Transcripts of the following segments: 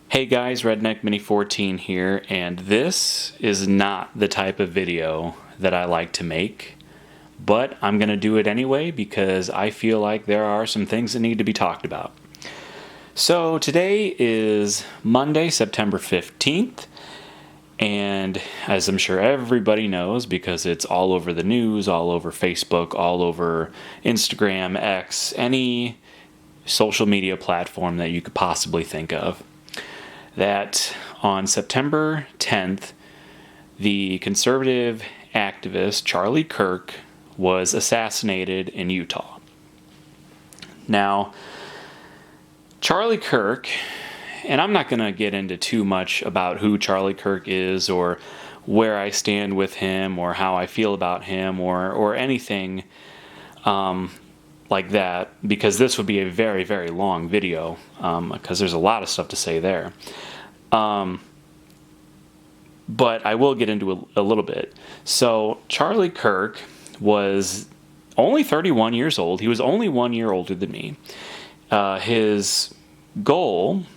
Hey guys, Redneck Mini 14 here, and this is not the type of video that I like to make, but I'm going to do it anyway because I feel like there are some things that need to be talked about. So today is Monday, September 15th, and as I'm sure everybody knows because it's all over the news, all over Facebook, all over Instagram, X, any social media platform that you could possibly think of, that on September 10th, the conservative activist Charlie Kirk was assassinated in Utah. Now, Charlie Kirk, and I'm not going to get into too much about who Charlie Kirk is or where I stand with him or how I feel about him or anything like that, because this would be a very, very long video because there's a lot of stuff to say there. But I will get into a little bit. So Charlie Kirk was only 31 years old. He was only 1 year older than me. His goal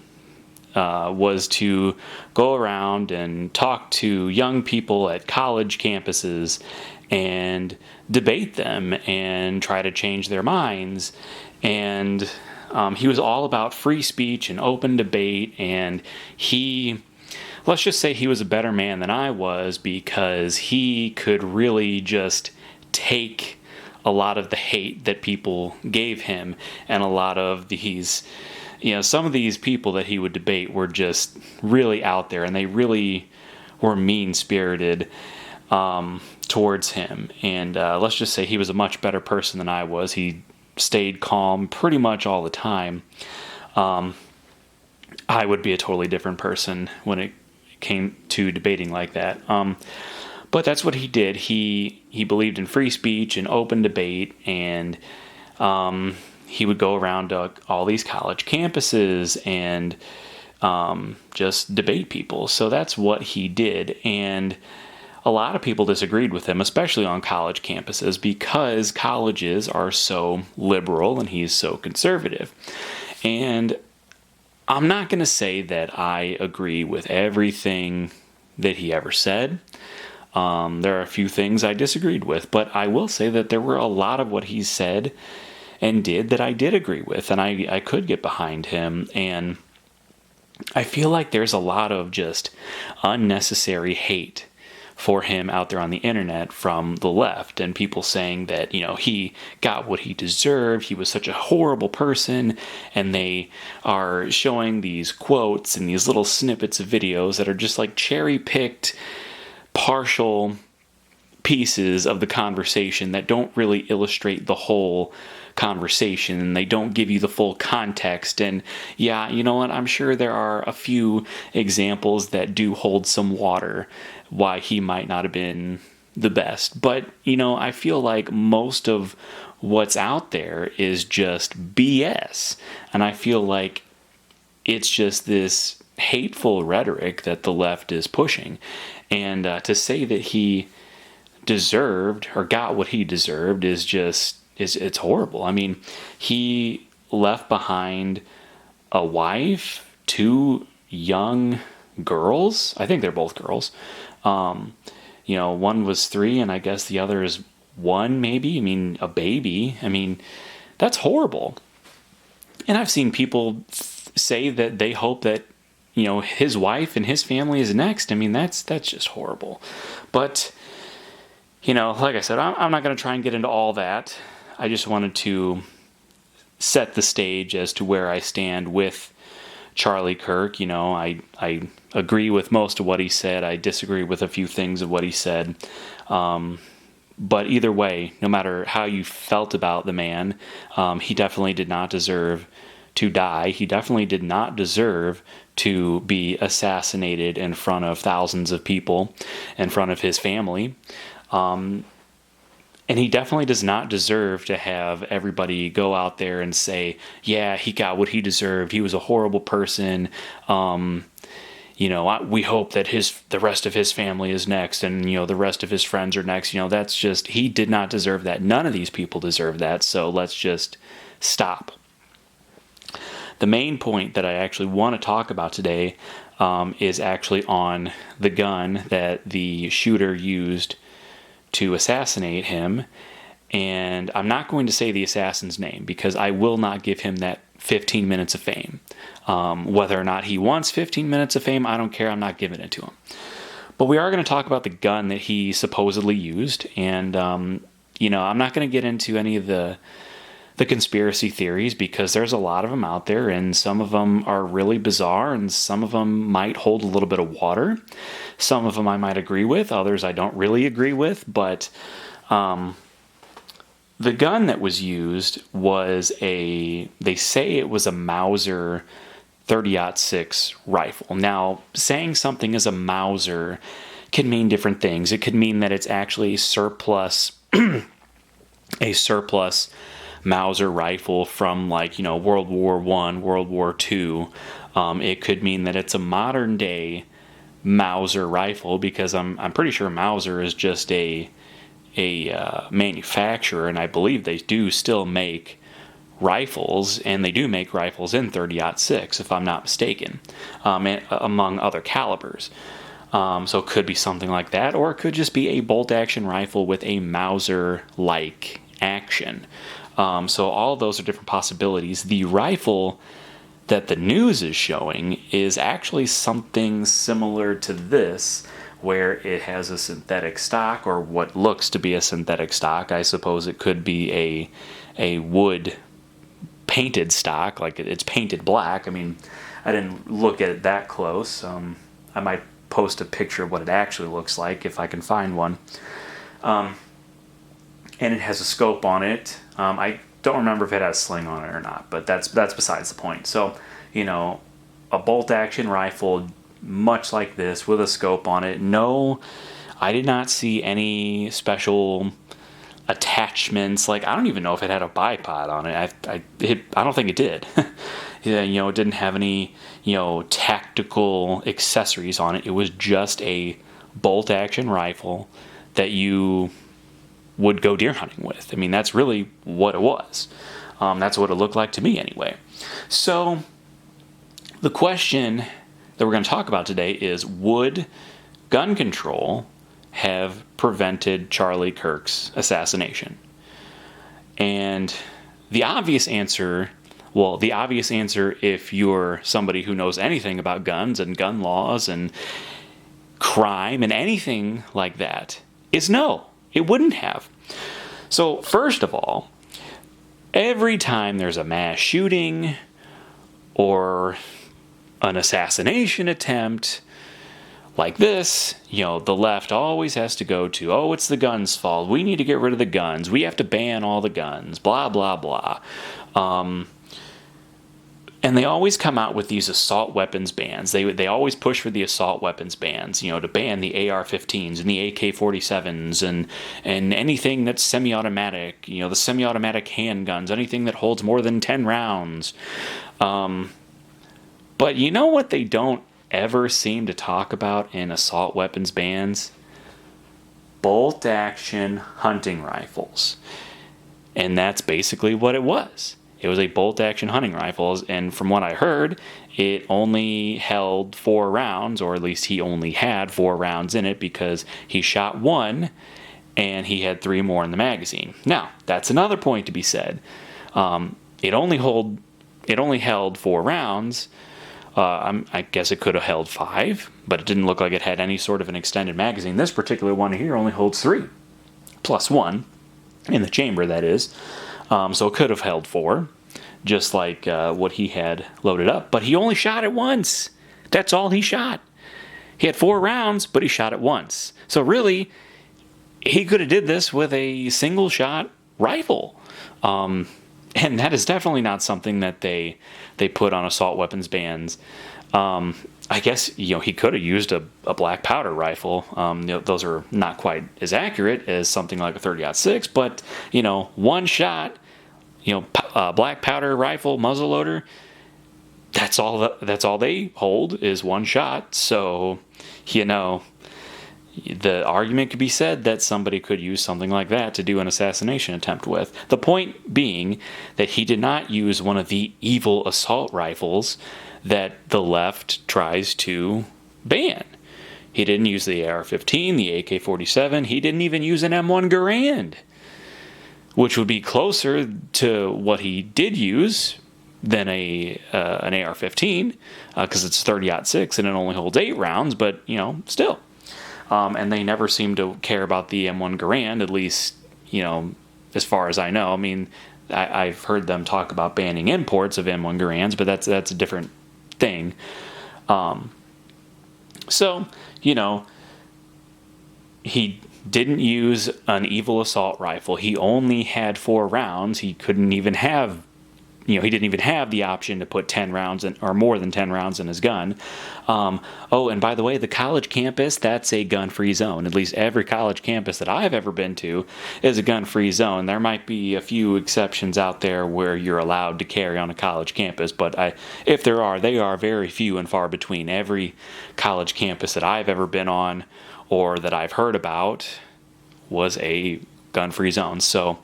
was to go around and talk to young people at college campuses and debate them and try to change their minds. And he was all about free speech and open debate, and let's just say he was a better man than I was because he could really just take a lot of the hate that people gave him, and a lot of some of these people that he would debate were just really out there, and they really were mean-spirited towards him. And let's just say he was a much better person than I was. He stayed calm pretty much all the time. I would be a totally different person when it came to debating like that. But that's what he did. He believed in free speech and open debate, and he would go around to all these college campuses and just debate people. So that's what he did. And a lot of people disagreed with him, especially on college campuses, because colleges are so liberal and he's so conservative. And I'm not going to say that I agree with everything that he ever said. There are a few things I disagreed with, but I will say that there were a lot of what he said and did that I did agree with, and I could get behind him. And I feel like there's a lot of just unnecessary hate for him out there on the internet from the left, and people saying that, he got what he deserved, he was such a horrible person, and they are showing these quotes and these little snippets of videos that are just like cherry-picked, partial pieces of the conversation that don't really illustrate the whole conversation, and they don't give you the full context. And yeah, you know what, I'm sure there are a few examples that do hold some water why he might not have been the best, but I feel like most of what's out there is just BS, and I feel like it's just this hateful rhetoric that the left is pushing. And to say that he deserved or got what he deserved is it's horrible. I mean, he left behind a wife, two young girls. I think they're both girls. One was 3, and I guess the other is 1, maybe. I mean, a baby. I mean, that's horrible. And I've seen people say that they hope that, his wife and his family is next. I mean, that's just horrible. But, like I said, I'm not going to try and get into all that. I just wanted to set the stage as to where I stand with Charlie Kirk. I agree with most of what he said. I disagree with a few things of what he said. But either way, no matter how you felt about the man, he definitely did not deserve to die. He definitely did not deserve to be assassinated in front of thousands of people, in front of his family. And he definitely does not deserve to have everybody go out there and say, yeah, he got what he deserved. He was a horrible person. We hope that the rest of his family is next, and, the rest of his friends are next. That's just, he did not deserve that. None of these people deserve that. So let's just stop. the main point that I actually want to talk about today is actually on the gun that the shooter used to assassinate him. And I'm not going to say the assassin's name because I will not give him that 15 minutes of fame. Whether or not he wants 15 minutes of fame, I don't care. I'm not giving it to him. But we are going to talk about the gun that he supposedly used. And, I'm not going to get into any of the conspiracy theories because there's a lot of them out there, and some of them are really bizarre, and some of them might hold a little bit of water. Some of them I might agree with, others I don't really agree with, but the gun that was used was they say it was a Mauser 30-06 rifle. Now, saying something is a Mauser can mean different things. It could mean that it's actually a surplus Mauser rifle from World War I, World War II. It could mean that it's a modern day Mauser rifle because I'm pretty sure Mauser is just a manufacturer, and I believe they do still make rifles, and they do make rifles in 30-06 if I'm not mistaken, among other calibers. So it could be something like that, or it could just be a bolt-action rifle with a Mauser-like action. So all of those are different possibilities. The rifle that the news is showing is actually something similar to this, where it has a synthetic stock, or what looks to be a synthetic stock. I suppose it could be a wood painted stock, like it's painted black. I mean, I didn't look at it that close. I might post a picture of what it actually looks like if I can find one. And it has a scope on it. I don't remember if it has a sling on it or not, but that's besides the point. So, a bolt-action rifle, much like this, with a scope on it. No, I did not see any special attachments. I don't even know if it had a bipod on it. I don't think it did. It didn't have any, tactical accessories on it. It was just a bolt-action rifle that you would go deer hunting with. I mean, that's really what it was. That's what it looked like to me anyway. So the question that we're going to talk about today is, would gun control have prevented Charlie Kirk's assassination? And the obvious answer if you're somebody who knows anything about guns and gun laws and crime and anything like that, is no. It wouldn't have. So, first of all, every time there's a mass shooting or an assassination attempt like this, the left always has to go to, oh, it's the guns' fault. We need to get rid of the guns. We have to ban all the guns. Blah, blah, blah. And they always come out with these assault weapons bans. They always push for the assault weapons bans, to ban the AR-15s and the AK-47s and anything that's semi-automatic, the semi-automatic handguns, anything that holds more than 10 rounds. But you know what they don't ever seem to talk about in assault weapons bans? Bolt-action hunting rifles. And that's basically what it was. It was a bolt-action hunting rifle, and from what I heard, it only held 4 rounds, or at least he only had 4 rounds in it because he shot 1, and he had 3 more in the magazine. Now, that's another point to be said. It only held 4 rounds. I guess it could have held 5, but it didn't look like it had any sort of an extended magazine. This particular one here only holds 3, plus 1, in the chamber, that is. So it could have held 4, just like what he had loaded up. But he only shot it once. That's all he shot. He had 4 rounds, but he shot it once. So really, he could have did this with a single-shot rifle. And that is definitely not something that they put on assault weapons bans. I guess he could have used a black powder rifle. Those are not quite as accurate as something like a 30-06, but one shot, black powder rifle muzzleloader. That's all they hold is one shot. So the argument could be said that somebody could use something like that to do an assassination attempt with. The point being that he did not use one of the evil assault rifles that the left tries to ban. He didn't use the AR-15, the AK-47. He didn't even use an M1 Garand, which would be closer to what he did use than an AR-15, because it's 30-06 and it only holds 8 rounds, but, still. And they never seem to care about the M1 Garand, at least, as far as I know. I mean, I've heard them talk about banning imports of M1 Garands, but that's a different thing. So, he didn't use an evil assault rifle. He only had 4 rounds. He couldn't even have, he didn't even have the option to put 10 rounds in, or more than 10 rounds in his gun. And by the way, the college campus, that's a gun-free zone. At least every college campus that I've ever been to is a gun-free zone. There might be a few exceptions out there where you're allowed to carry on a college campus, but if there are, they are very few and far between. Every college campus that I've ever been on or that I've heard about was a gun-free zone. So,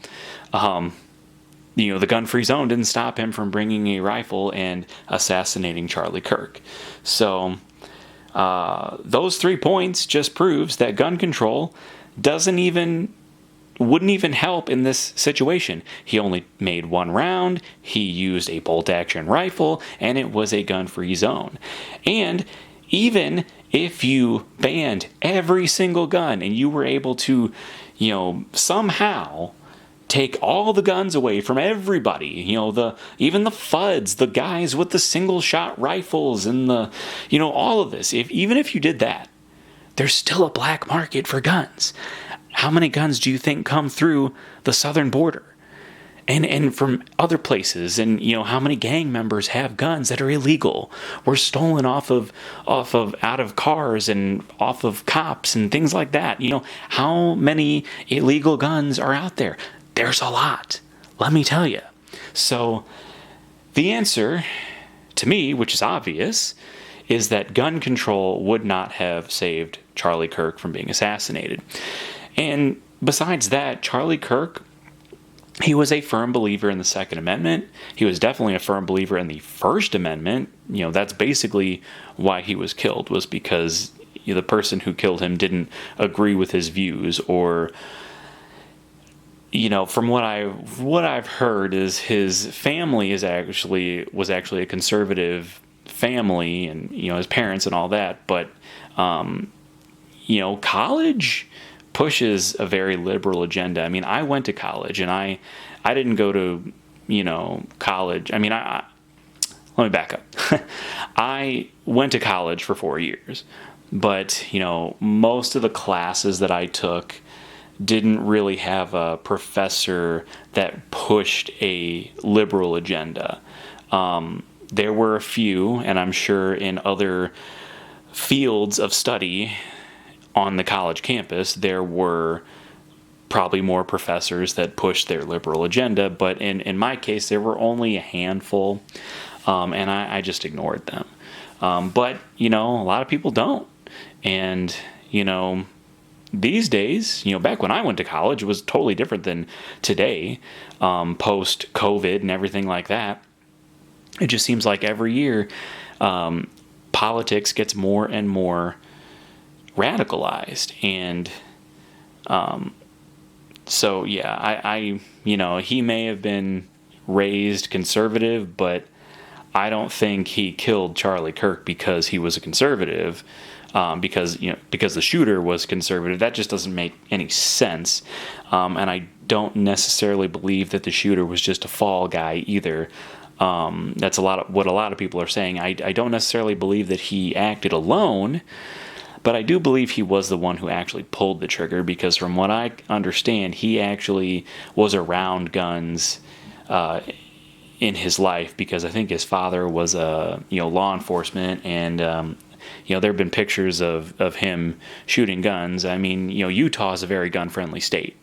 the gun-free zone didn't stop him from bringing a rifle and assassinating Charlie Kirk. So those 3 points just proves that gun control wouldn't even help in this situation. He only made 1 round, he used a bolt-action rifle, and it was a gun-free zone. And even if you banned every single gun and you were able to, somehow take all the guns away from everybody, even the FUDs, the guys with the single-shot rifles, and all of this. Even if you did that, there's still a black market for guns. How many guns do you think come through the southern border? And from other places, and how many gang members have guns that are illegal, were stolen off of out of cars and off of cops and things like that. How many illegal guns are out there? There's a lot, let me tell you. So the answer to me, which is obvious, is that gun control would not have saved Charlie Kirk from being assassinated. And besides that, Charlie Kirk, he was a firm believer in the Second Amendment. He was definitely a firm believer in the First Amendment. That's basically why he was killed, was because the person who killed him didn't agree with his views, or from what I've heard is his family was actually a conservative family, and his parents and all that, but college pushes a very liberal agenda. I mean, I went to college, and I didn't go to college. I mean, let me back up. I went to college for 4 years, but most of the classes that I took didn't really have a professor that pushed a liberal agenda. There were a few, and I'm sure in other fields of study on the college campus, there were probably more professors that pushed their liberal agenda, but in my case, there were only a handful, and I just ignored them. But, a lot of people don't. And, these days, back when I went to college, it was totally different than today, post-COVID and everything like that. It just seems like every year, politics gets more and more radicalized. And so, yeah, he may have been raised conservative, but I don't think he killed Charlie Kirk because he was a conservative. Because the shooter was conservative. That just doesn't make any sense. And I don't necessarily believe that the shooter was just a fall guy either. That's what a lot of people are saying. I don't necessarily believe that he acted alone, but I do believe he was the one who actually pulled the trigger, because from what I understand, he actually was around guns in his life, because I think his father was law enforcement, and there have been pictures of him shooting guns. I mean, Utah is a very gun-friendly state,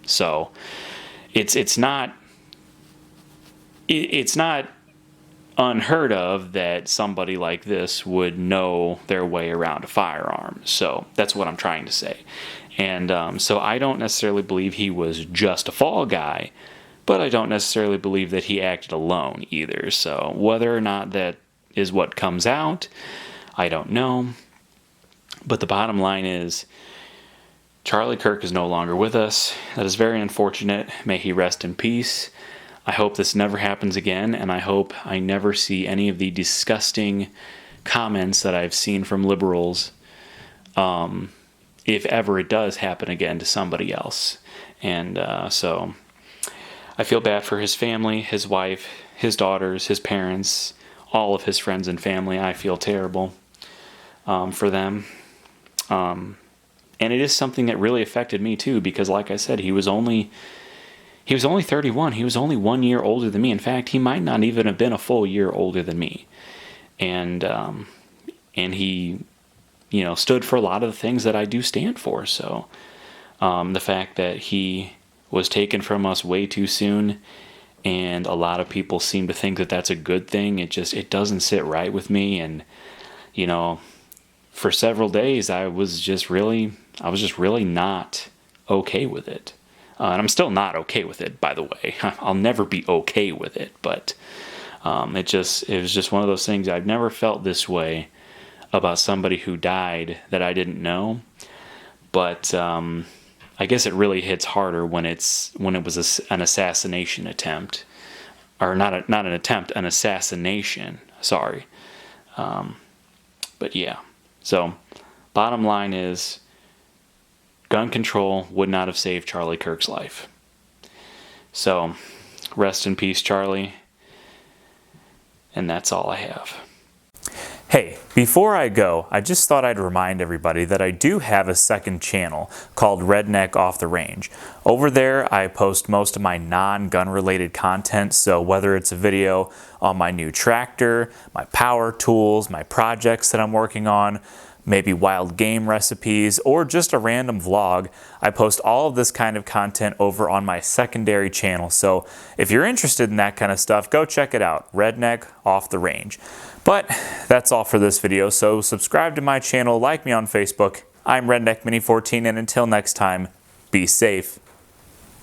so it's not unheard of that somebody like this would know their way around a firearm. So that's what I'm trying to say. And so I don't necessarily believe he was just a fall guy, but I don't necessarily believe that he acted alone either. So whether or not that is what comes out, I don't know. But the bottom line is, Charlie Kirk is no longer with us. That is very unfortunate. May he rest in peace. I hope this never happens again, and I hope I never see any of the disgusting comments that I've seen from liberals, if ever it does happen again to somebody else. And so I feel bad for his family, his wife, his daughters, his parents, all of his friends and family. I feel terrible for them. And it is something that really affected me too, because like I said, he was only 31. He was only 1 year older than me. In fact, he might not even have been a full year older than me. And he, stood for a lot of the things that I do stand for. So the fact that he was taken from us way too soon, and a lot of people seem to think that that's a good thing. It doesn't sit right with me. And, for several days, I was just really not okay with it. And I'm still not okay with it, by the way. I'll never be okay with it. But it was just one of those things. I've never felt this way about somebody who died that I didn't know. But I guess it really hits harder when it was an assassination attempt, or not an attempt, an assassination. Sorry. But yeah. So, bottom line is, gun control would not have saved Charlie Kirk's life. So, rest in peace, Charlie. And that's all I have. Hey, before I go, I just thought I'd remind everybody that I do have a second channel called Redneck Off the Range. Over there, I post most of my non-gun related content, so whether it's a video on my new tractor, my power tools, my projects that I'm working on, maybe wild game recipes, or just a random vlog, I post all of this kind of content over on my secondary channel. So if you're interested in that kind of stuff, go check it out, Redneck Off the Range. But that's all for this video, so subscribe to my channel, like me on Facebook. I'm Redneck Mini 14, and until next time, be safe.